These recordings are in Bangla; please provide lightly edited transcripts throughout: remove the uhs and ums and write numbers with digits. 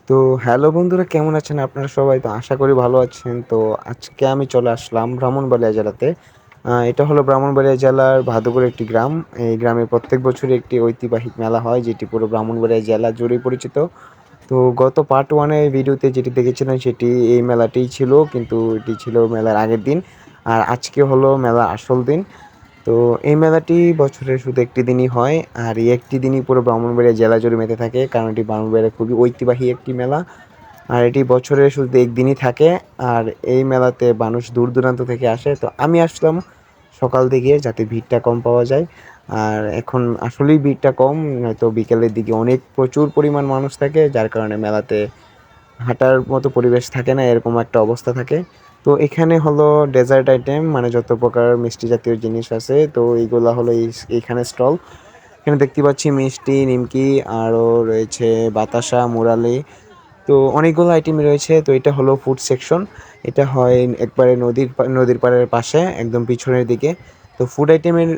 তো হ্যালো বন্ধুরা, কেমন আছেন আপনারা সবাই? তো আশা করি ভালো আছেন। তো আজকে আমি চলে আসলাম ব্রাহ্মণবাড়িয়া জেলাতে। এটা হলো ব্রাহ্মণবাড়িয়া জেলার ভাদুপুর একটি গ্রাম। এই গ্রামে প্রত্যেক বছরই একটি ঐতিহাসিক মেলা হয়, যেটি পুরো ব্রাহ্মণবাড়িয়া জেলা জুড়েই পরিচিত। তো গত পার্ট 1 এর ভিডিওতে যেটি দেখেছিলেন সেটি এই মেলাটিই ছিল, কিন্তু এটি ছিল মেলার আগের দিন। আর আজকে হলো মেলার আসল দিন। তো এই মেলাটি বছরে শুধু একটি দিনই হয়, আর এই একটি দিনই পুরো ব্রাহ্মণবাড়িয়া জেলা জুড়ে মেতে থাকে, কারণ এটি ব্রাহ্মণবাড়িয়া খুবই ঐতিহ্যবাহী একটি মেলা। আর এটি বছরে শুধু একদিনই থাকে। আর এই মেলাতে মানুষ দূর দূরান্ত থেকে আসে। তো আমি আসলাম সকাল দিকে, যাতে ভিড়টা কম পাওয়া যায়। আর এখন আসলেই ভিড়টা কম, নয়তো বিকেলের দিকে অনেক প্রচুর পরিমাণ মানুষ থাকে, যার কারণে মেলাতে হাঁটার মতো পরিবেশ থাকে না, এরকম একটা অবস্থা থাকে। তো এখানে হলো ডেজার্ট আইটেম, মানে যত প্রকার মিষ্টি জাতীয় জিনিস আছে, তো এইগুলা হলো এইখানে স্টল। এখানে দেখতে পাচ্ছি মিষ্টি, নিমকি, আরও রয়েছে বাতাসা, মুরালি। তো অনেকগুলো আইটেম রয়েছে। তো এটা হলো ফুড সেকশন। এটা হয় একবারে নদীর পাড়ের পাশে, একদম পিছনের দিকে। তো ফুড আইটেমের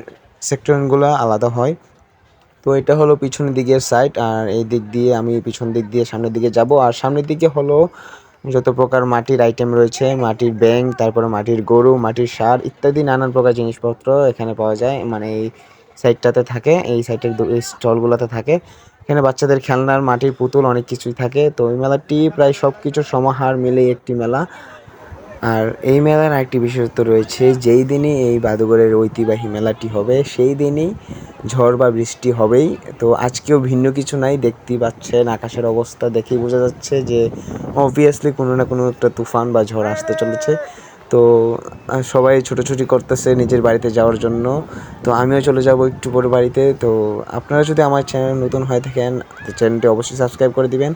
সেকশনগুলো আলাদা হয়। তো এটা হলো পিছনের দিকের সাইড, আর এই দিক দিয়ে আমি পিছন দিক দিয়ে সামনের দিকে যাব। আর সামনের দিকে হলো যত প্রকার মাটির আইটেম রয়েছে, মাটির ব্যাঙ, তারপরে মাটির গরু, মাটির ষাঁড় ইত্যাদি নানান প্রকার জিনিসপত্র এখানে পাওয়া যায়। মানে এই সাইডটাতে থাকে, এই সাইডের এই স্টলগুলোতে থাকে। এখানে বাচ্চাদের খেলনার মাটির পুতুল অনেক কিছুই থাকে। তো এই মেলাটি প্রায় সব কিছুর সমাহার মিলে একটি মেলা। আর এই মেলার আরেকটি বিশেষত্ব রয়েছে, যেই দিনই এই বাদুগরের ঐতিহ্যবাহী মেলাটি হবে সেই দিনই ঝড় বা বৃষ্টি হবেই। তো আজকেও ভিন্ন কিছু নাই, দেখতেই পাচ্ছেন আকাশের অবস্থা দেখেই বোঝা যাচ্ছে যে অবভিয়াসলি কোনো না কোনো একটা তুফান বা ঝড় আসতে চলেছে। তো সবাই ছোটাছুটি করতেছে নিজের বাড়িতে যাওয়ার জন্য। তো আমিও চলে যাব একটু পরে বাড়িতে। তো আপনারা যদি আমার চ্যানেল নতুন হয়ে থাকেন, তো চ্যানেলটি অবশ্যই সাবস্ক্রাইব করে দিবেন।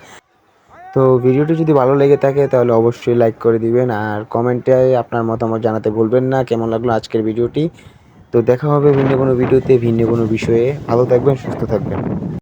তো ভিডিওটি যদি ভালো লেগে থাকে তাহলে অবশ্যই লাইক করে দিবেন, আর কমেন্টে আপনার মতামত জানাতে ভুলবেন না কেমন লাগলো আজকের ভিডিওটি। তো দেখা হবে ভিন্ন কোনো ভিডিওতে, ভিন্ন কোনো বিষয়ে। ভালো থাকবেন, সুস্থ থাকবেন।